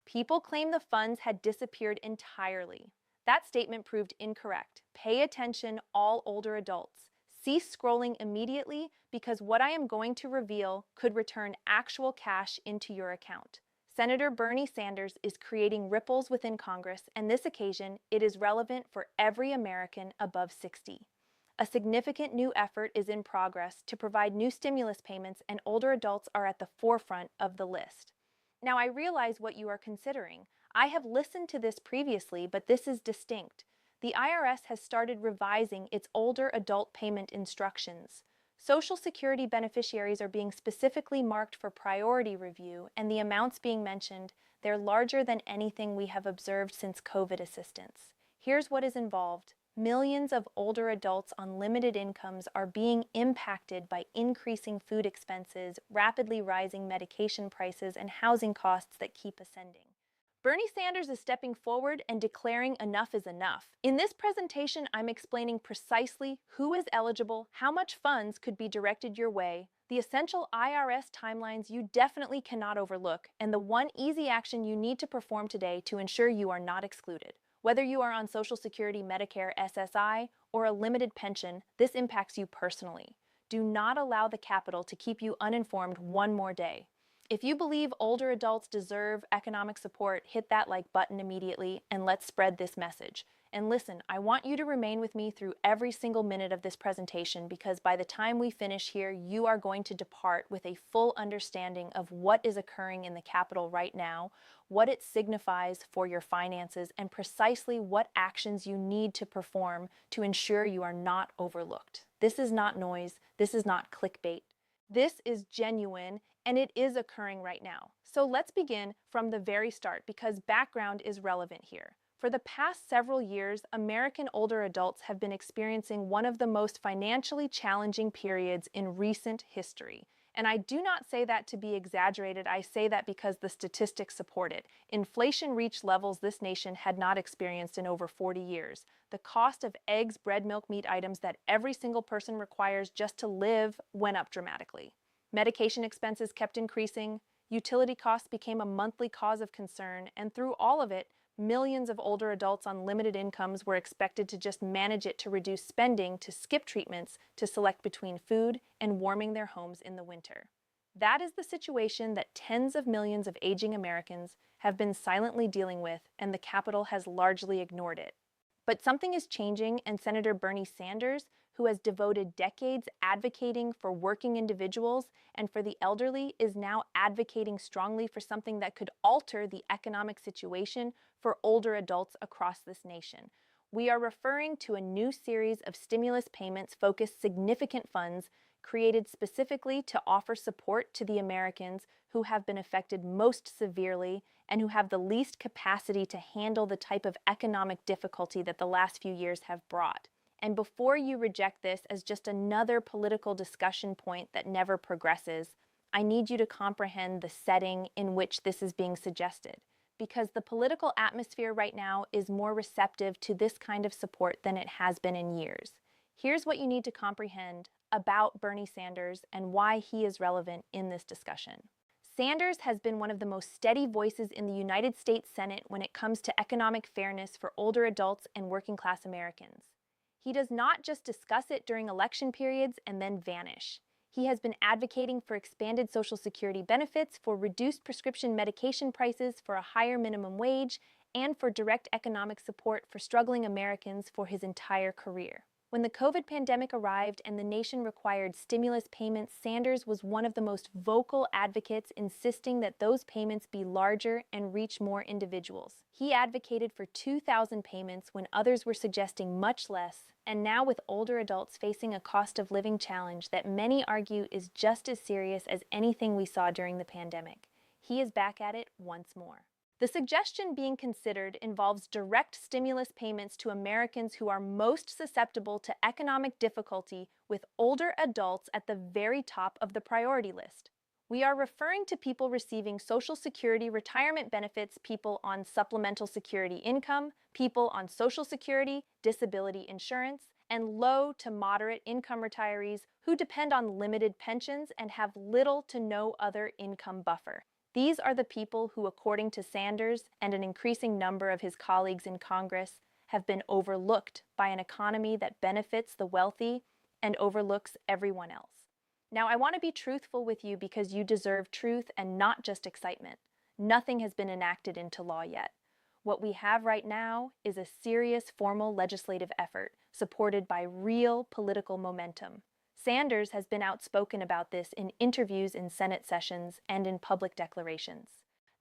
People claim the funds had disappeared entirely. That statement proved incorrect. Pay attention, all older adults. Cease scrolling immediately because what I am going to reveal could return actual cash into your account. Senator Bernie Sanders is creating ripples within Congress, and this occasion, it is relevant for every American above 60. A significant new effort is in progress to provide new stimulus payments, and older adults are at the forefront of the list. Now, I realize what you are considering. I have listened to this previously, but this is distinct. The IRS has started revising its older adult payment instructions. Social Security beneficiaries are being specifically marked for priority review, and the amounts being mentioned, they're larger than anything we have observed since COVID assistance. Here's what is involved. Millions of older adults on limited incomes are being impacted by increasing food expenses, rapidly rising medication prices, and housing costs that keep ascending. Bernie Sanders is stepping forward and declaring enough is enough. In this presentation, I'm explaining precisely who is eligible, how much funds could be directed your way, the essential IRS timelines you definitely cannot overlook, and the one easy action you need to perform today to ensure you are not excluded. Whether you are on Social Security, Medicare, SSI, or a limited pension, this impacts you personally. Do not allow the Capitol to keep you uninformed one more day. If you believe older adults deserve economic support, hit that like button immediately and let's spread this message. And listen, I want you to remain with me through every single minute of this presentation because by the time we finish here, you are going to depart with a full understanding of what is occurring in the Capitol right now, what it signifies for your finances, and precisely what actions you need to perform to ensure you are not overlooked. This is not noise. This is not clickbait. This is genuine, and it is occurring right now. So let's begin from the very start because background is relevant here. For the past several years, American older adults have been experiencing one of the most financially challenging periods in recent history. And I do not say that to be exaggerated, I say that because the statistics support it. Inflation reached levels this nation had not experienced in over 40 years. The cost of eggs, bread, milk, meat items that every single person requires just to live went up dramatically. Medication expenses kept increasing, utility costs became a monthly cause of concern, and through all of it, millions of older adults on limited incomes were expected to just manage it to reduce spending, to skip treatments, to select between food and warming their homes in the winter. That is the situation that tens of millions of aging Americans have been silently dealing with, and the Capitol has largely ignored it. But something is changing, and Senator Bernie Sanders, who has devoted decades advocating for working individuals and for the elderly, is now advocating strongly for something that could alter the economic situation for older adults across this nation. We are referring to a new series of stimulus payments focused significant funds created specifically to offer support to the Americans who have been affected most severely and who have the least capacity to handle the type of economic difficulty that the last few years have brought. And before you reject this as just another political discussion point that never progresses, I need you to comprehend the setting in which this is being suggested, because the political atmosphere right now is more receptive to this kind of support than it has been in years. Here's what you need to comprehend about Bernie Sanders and why he is relevant in this discussion. Sanders has been one of the most steady voices in the United States Senate when it comes to economic fairness for older adults and working-class Americans. He does not just discuss it during election periods and then vanish. He has been advocating for expanded Social Security benefits, for reduced prescription medication prices, for a higher minimum wage, and for direct economic support for struggling Americans for his entire career. When the COVID pandemic arrived and the nation required stimulus payments, Sanders was one of the most vocal advocates, insisting that those payments be larger and reach more individuals. He advocated for 2,000 payments when others were suggesting much less, and now with older adults facing a cost of living challenge that many argue is just as serious as anything we saw during the pandemic, he is back at it once more. The suggestion being considered involves direct stimulus payments to Americans who are most susceptible to economic difficulty, with older adults at the very top of the priority list. We are referring to people receiving Social Security retirement benefits, people on supplemental security income, people on Social Security, disability insurance, and low to moderate income retirees who depend on limited pensions and have little to no other income buffer. These are the people who, according to Sanders and an increasing number of his colleagues in Congress, have been overlooked by an economy that benefits the wealthy and overlooks everyone else. Now, I want to be truthful with you because you deserve truth and not just excitement. Nothing has been enacted into law yet. What we have right now is a serious formal legislative effort supported by real political momentum. Sanders has been outspoken about this in interviews in Senate sessions and in public declarations.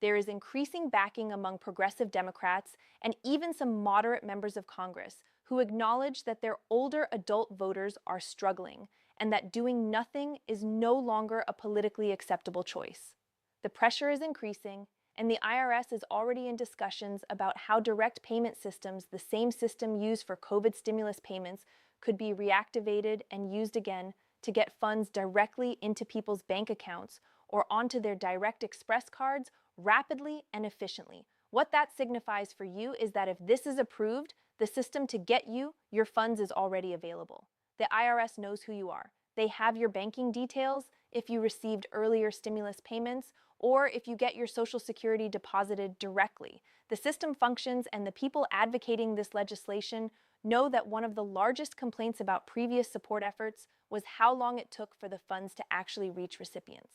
There is increasing backing among progressive Democrats and even some moderate members of Congress who acknowledge that their older adult voters are struggling and that doing nothing is no longer a politically acceptable choice. The pressure is increasing, and the IRS is already in discussions about how direct payment systems, the same system used for COVID stimulus payments, could be reactivated and used again to get funds directly into people's bank accounts or onto their direct express cards rapidly and efficiently. What that signifies for you is that if this is approved, the system to get you your funds is already available. The IRS knows who you are. They have your banking details if you received earlier stimulus payments or if you get your Social Security deposited directly. The system functions, and the people advocating this legislation know that one of the largest complaints about previous support efforts was how long it took for the funds to actually reach recipients.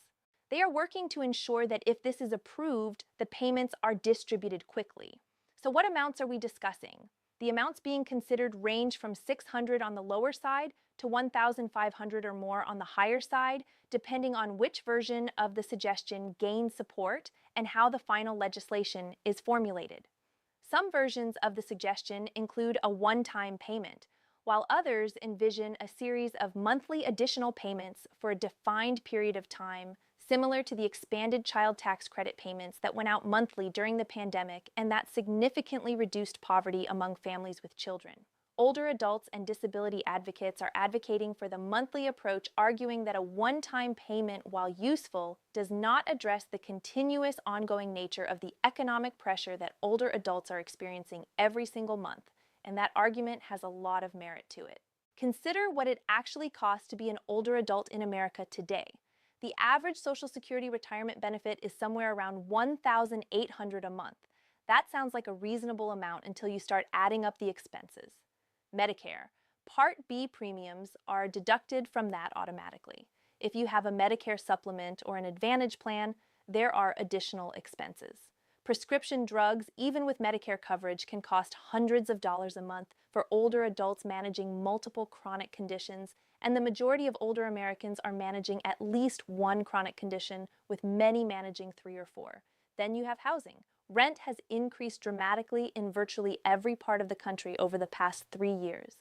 They are working to ensure that if this is approved, the payments are distributed quickly. So what amounts are we discussing? The amounts being considered range from $600 on the lower side to $1,500 or more on the higher side, depending on which version of the suggestion gains support and how the final legislation is formulated. Some versions of the suggestion include a one-time payment, while others envision a series of monthly additional payments for a defined period of time, similar to the expanded child tax credit payments that went out monthly during the pandemic and that significantly reduced poverty among families with children. Older adults and disability advocates are advocating for the monthly approach, arguing that a one-time payment, while useful, does not address the continuous ongoing nature of the economic pressure that older adults are experiencing every single month, and that argument has a lot of merit to it. Consider what it actually costs to be an older adult in America today. The average Social Security retirement benefit is somewhere around $1,800 a month. That sounds like a reasonable amount until you start adding up the expenses. Medicare. Part B premiums are deducted from that automatically. If you have a Medicare supplement or an Advantage plan, there are additional expenses. Prescription drugs, even with Medicare coverage, can cost hundreds of dollars a month for older adults managing multiple chronic conditions, and the majority of older Americans are managing at least one chronic condition, with many managing 3 or 4. Then you have housing. Rent has increased dramatically in virtually every part of the country over the past 3 years.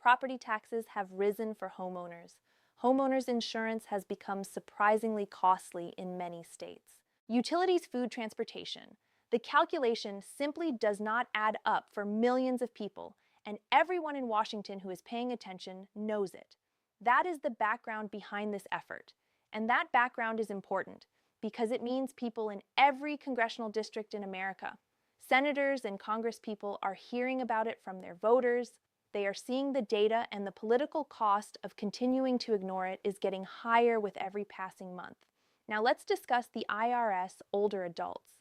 Property taxes have risen for homeowners. Homeowners insurance has become surprisingly costly in many states. Utilities, food, transportation. The calculation simply does not add up for millions of people, and everyone in Washington who is paying attention knows it. That is the background behind this effort, and that background is important because it means people in every congressional district in America. Senators and congresspeople are hearing about it from their voters. They are seeing the data, and the political cost of continuing to ignore it is getting higher with every passing month. Now let's discuss the IRS older adults.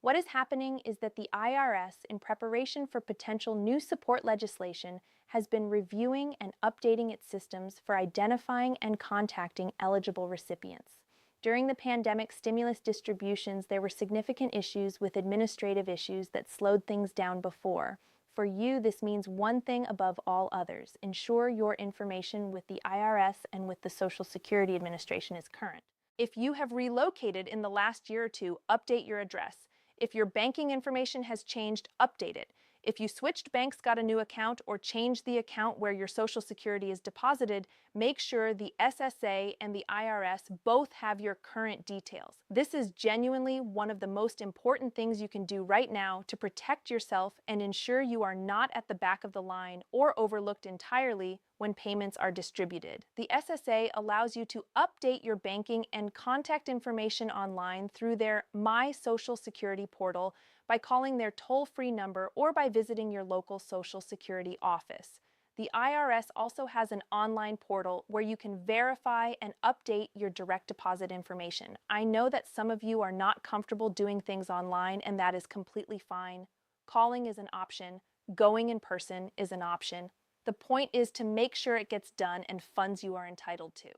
What is happening is that the IRS, in preparation for potential new support legislation, has been reviewing and updating its systems for identifying and contacting eligible recipients. During the pandemic stimulus distributions, there were significant issues with administrative issues that slowed things down before. For you, this means one thing above all others: ensure your information with the IRS and with the Social Security Administration is current. If you have relocated in the last year or two, update your address. If your banking information has changed, update it. If you switched banks, got a new account, or changed the account where your Social Security is deposited, make sure the SSA and the IRS both have your current details. This is genuinely one of the most important things you can do right now to protect yourself and ensure you are not at the back of the line or overlooked entirely when payments are distributed. The SSA allows you to update your banking and contact information online through their My Social Security portal by calling their toll-free number or by visiting your local Social Security office. The IRS also has an online portal where you can verify and update your direct deposit information. I know that some of you are not comfortable doing things online, and that is completely fine. Calling is an option. Going in person is an option. The point is to make sure it gets done and funds you are entitled to.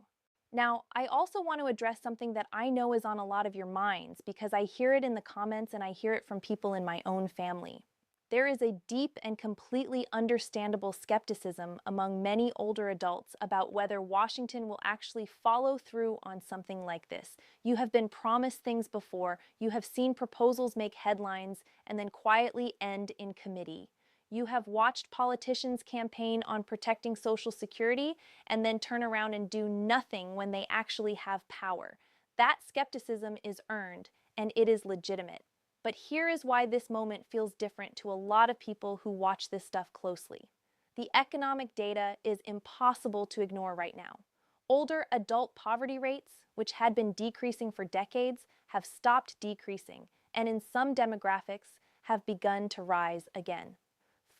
Now, I also want to address something that I know is on a lot of your minds because I hear it in the comments and I hear it from people in my own family. There is a deep and completely understandable skepticism among many older adults about whether Washington will actually follow through on something like this. You have been promised things before, you have seen proposals make headlines and then quietly end in committee. You have watched politicians campaign on protecting Social Security and then turn around and do nothing when they actually have power. That skepticism is earned, and it is legitimate. But here is why this moment feels different to a lot of people who watch this stuff closely. The economic data is impossible to ignore right now. Older adult poverty rates, which had been decreasing for decades, have stopped decreasing, and in some demographics have begun to rise again.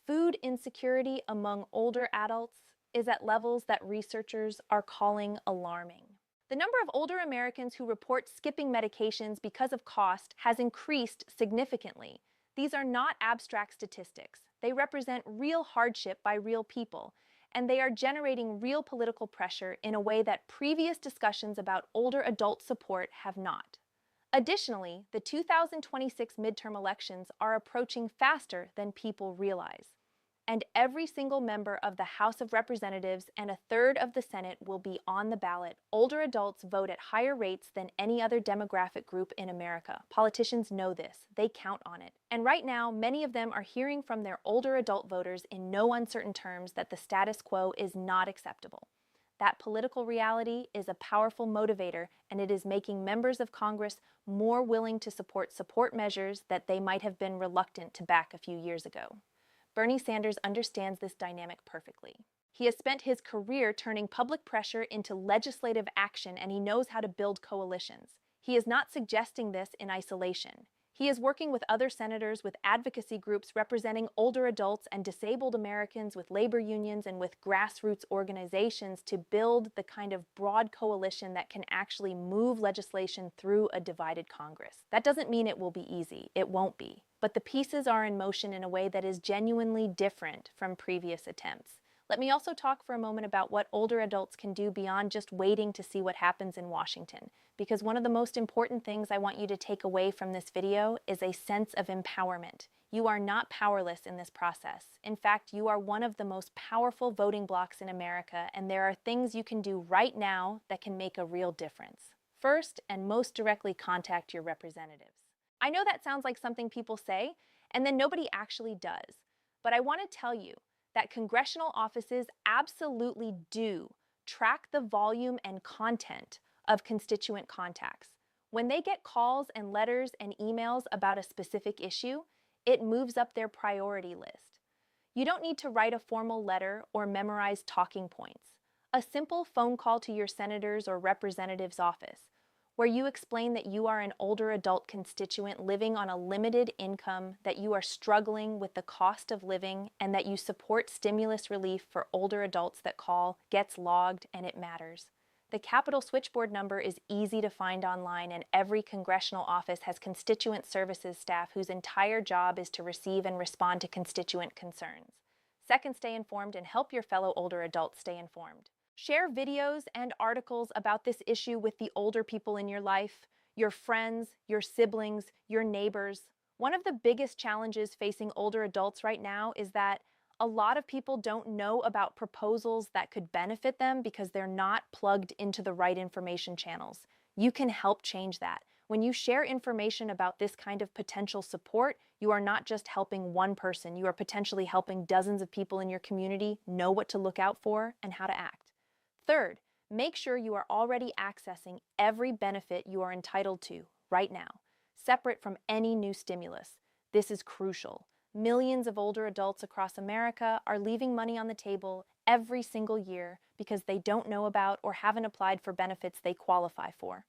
Food insecurity among older adults is at levels that researchers are calling alarming. The number of older Americans who report skipping medications because of cost has increased significantly. These are not abstract statistics. They represent real hardship by real people, and they are generating real political pressure in a way that previous discussions about older adult support have not. Additionally, the 2026 midterm elections are approaching faster than people realize. And every single member of the House of Representatives and a third of the Senate will be on the ballot. Older adults vote at higher rates than any other demographic group in America. Politicians know this. They count on it. And right now, many of them are hearing from their older adult voters in no uncertain terms that the status quo is not acceptable. That political reality is a powerful motivator, and it is making members of Congress more willing to support measures that they might have been reluctant to back a few years ago. Bernie Sanders understands this dynamic perfectly. He has spent his career turning public pressure into legislative action, and he knows how to build coalitions. He is not suggesting this in isolation. He is working with other senators, with advocacy groups representing older adults and disabled Americans, with labor unions and with grassroots organizations to build the kind of broad coalition that can actually move legislation through a divided Congress. That doesn't mean it will be easy. It won't be. But the pieces are in motion in a way that is genuinely different from previous attempts. Let me also talk for a moment about what older adults can do beyond just waiting to see what happens in Washington, because one of the most important things I want you to take away from this video is a sense of empowerment. You are not powerless in this process. In fact, you are one of the most powerful voting blocs in America, and there are things you can do right now that can make a real difference. First, and most directly, contact your representatives. I know that sounds like something people say, and then nobody actually does. But I want to tell you that congressional offices absolutely do track the volume and content of constituent contacts. When they get calls and letters and emails about a specific issue, it moves up their priority list. You don't need to write a formal letter or memorize talking points. A simple phone call to your senator's or representative's office, where you explain that you are an older adult constituent living on a limited income, that you are struggling with the cost of living, and that you support stimulus relief for older adults that call, gets logged, and it matters. The Capitol switchboard number is easy to find online, and every congressional office has constituent services staff whose entire job is to receive and respond to constituent concerns. Second, stay informed and help your fellow older adults stay informed. Share videos and articles about this issue with the older people in your life, your friends, your siblings, your neighbors. One of the biggest challenges facing older adults right now is that a lot of people don't know about proposals that could benefit them because they're not plugged into the right information channels. You can help change that. When you share information about this kind of potential support, you are not just helping one person, you are potentially helping dozens of people in your community know what to look out for and how to act. Third, make sure you are already accessing every benefit you are entitled to right now, separate from any new stimulus. This is crucial. Millions of older adults across America are leaving money on the table every single year because they don't know about or haven't applied for benefits they qualify for.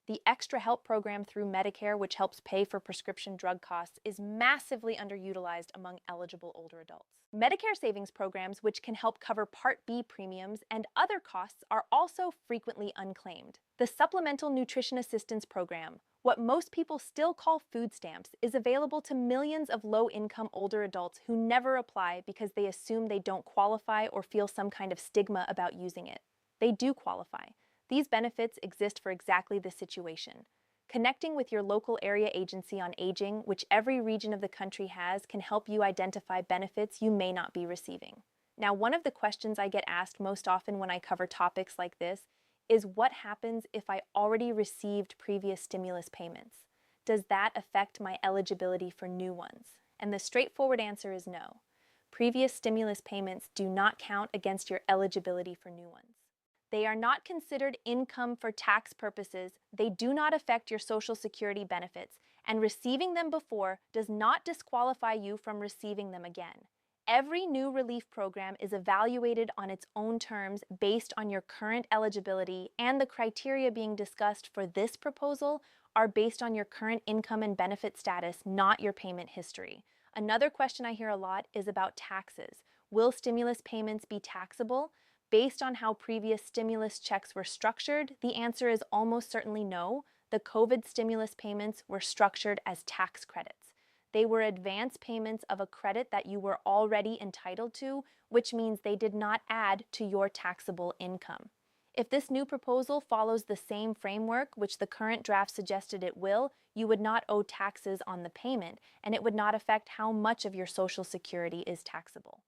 The Extra Help program through Medicare, which helps pay for prescription drug costs, is massively underutilized among eligible older adults. Medicare savings programs, which can help cover Part B premiums and other costs, are also frequently unclaimed. The Supplemental Nutrition Assistance Program, what most people still call food stamps, is available to millions of low-income older adults who never apply because they assume they don't qualify or feel some kind of stigma about using it. They do qualify. These benefits exist for exactly this situation. Connecting with your local area agency on aging, which every region of the country has, can help you identify benefits you may not be receiving. Now, one of the questions I get asked most often when I cover topics like this is what happens if I already received previous stimulus payments? Does that affect my eligibility for new ones? And the straightforward answer is no. Previous stimulus payments do not count against your eligibility for new ones. They are not considered income for tax purposes, they do not affect your Social Security benefits, and receiving them before does not disqualify you from receiving them again. Every new relief program is evaluated on its own terms based on your current eligibility, and the criteria being discussed for this proposal are based on your current income and benefit status, not your payment history. Another question I hear a lot is about taxes. Will stimulus payments be taxable? Based on how previous stimulus checks were structured, the answer is almost certainly no. The COVID stimulus payments were structured as tax credits. They were advance payments of a credit that you were already entitled to, which means they did not add to your taxable income. If this new proposal follows the same framework, which the current draft suggested it will, you would not owe taxes on the payment, and it would not affect how much of your Social Security is taxable.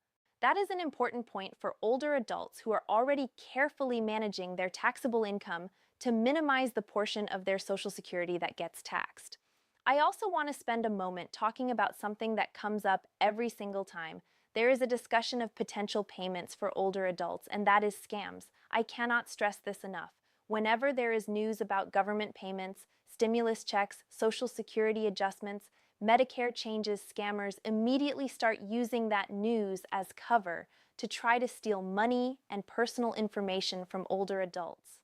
That is an important point for older adults who are already carefully managing their taxable income to minimize the portion of their Social Security that gets taxed. I also want to spend a moment talking about something that comes up every single time. There is a discussion of potential payments for older adults, and that is scams. I cannot stress this enough. Whenever there is news about government payments, stimulus checks, Social Security adjustments, Medicare changes, scammers immediately start using that news as cover to try to steal money and personal information from older adults.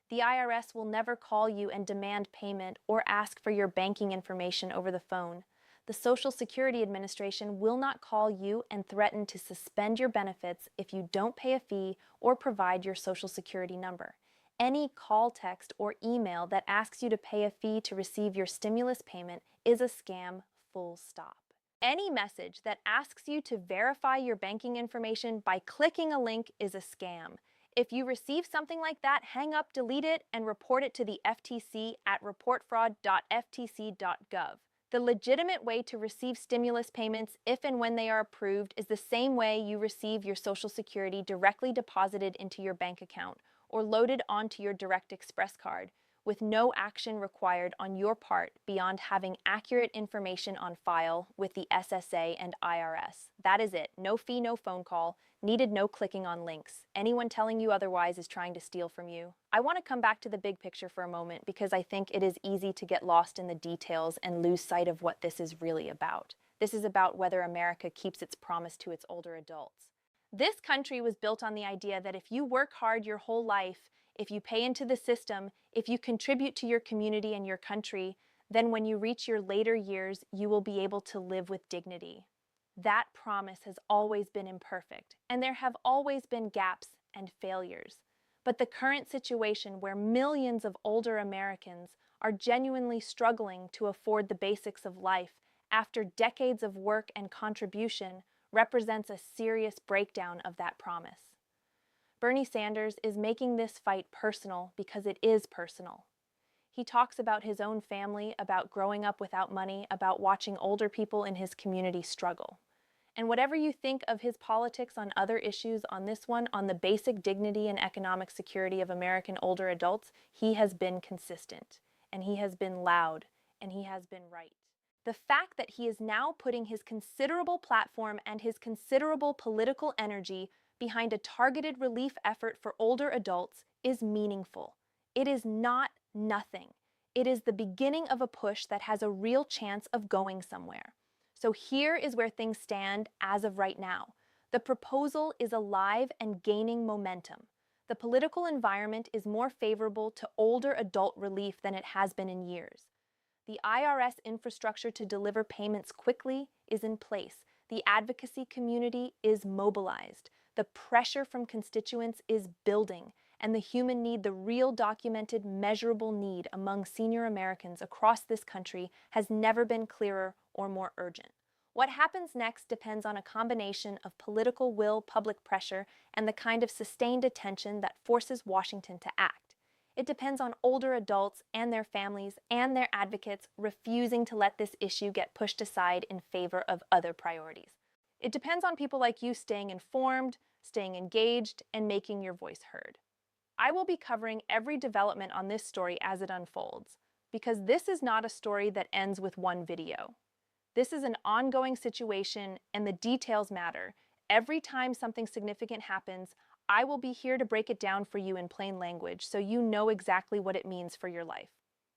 The IRS will never call you and demand payment or ask for your banking information over the phone. The Social Security Administration will not call you and threaten to suspend your benefits if you don't pay a fee or provide your Social Security number. Any call, text, or email that asks you to pay a fee to receive your stimulus payment is a scam, full stop. Any message that asks you to verify your banking information by clicking a link is a scam. If you receive something like that, hang up, delete it, and report it to the FTC at reportfraud.ftc.gov. The legitimate way to receive stimulus payments if and when they are approved is the same way you receive your Social Security directly deposited into your bank account or loaded onto your Direct Express card, with no action required on your part beyond having accurate information on file with the SSA and IRS. That is it. No fee, no phone call. Needed no clicking on links. Anyone telling you otherwise is trying to steal from you. I want to come back to the big picture for a moment because I think it is easy to get lost in the details and lose sight of what this is really about. This is about whether America keeps its promise to its older adults. This country was built on the idea that if you work hard your whole life, if you pay into the system, if you contribute to your community and your country, then when you reach your later years, you will be able to live with dignity. That promise has always been imperfect, and there have always been gaps and failures. But the current situation where millions of older Americans are genuinely struggling to afford the basics of life after decades of work and contribution represents a serious breakdown of that promise. Bernie Sanders is making this fight personal because it is personal. He talks about his own family, about growing up without money, about watching older people in his community struggle. And whatever you think of his politics on other issues, on this one, on the basic dignity and economic security of American older adults, he has been consistent, and he has been loud, and he has been right. The fact that he is now putting his considerable platform and his considerable political energy behind a targeted relief effort for older adults is meaningful. It is not nothing. It is the beginning of a push that has a real chance of going somewhere. So here is where things stand as of right now. The proposal is alive and gaining momentum. The political environment is more favorable to older adult relief than it has been in years. The IRS infrastructure to deliver payments quickly is in place. The advocacy community is mobilized. The pressure from constituents is building, and the human need, the real documented, measurable need among senior Americans across this country has never been clearer or more urgent. What happens next depends on a combination of political will, public pressure, and the kind of sustained attention that forces Washington to act. It depends on older adults and their families and their advocates refusing to let this issue get pushed aside in favor of other priorities. It depends on people like you staying informed, staying engaged, and making your voice heard. I will be covering every development on this story as it unfolds, because this is not a story that ends with one video. This is an ongoing situation, and the details matter. Every time something significant happens, I will be here to break it down for you in plain language so you know exactly what it means for your life.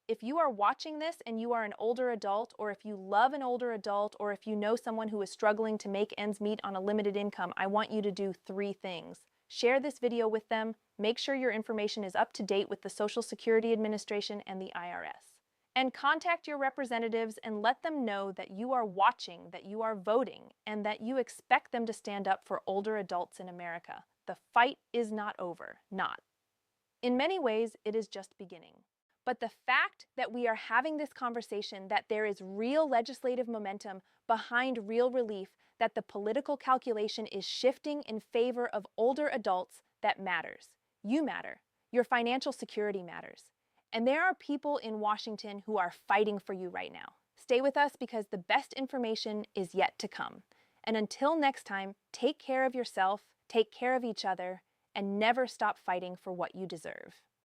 If you are watching this and you are an older adult, or if you love an older adult, or if you know someone who is struggling to make ends meet on a limited income, I want you to do 3 things. Share this video with them, make sure your information is up to date with the Social Security Administration and the IRS. And contact your representatives and let them know that you are watching, that you are voting, and that you expect them to stand up for older adults in America. The fight is not over, not. In many ways, it is just beginning. But the fact that we are having this conversation, that there is real legislative momentum behind real relief, that the political calculation is shifting in favor of older adults, that matters. You matter. Your financial security matters. And there are people in Washington who are fighting for you right now. Stay with us because the best information is yet to come. And until next time, take care of yourself, take care of each other, and never stop fighting for what you deserve.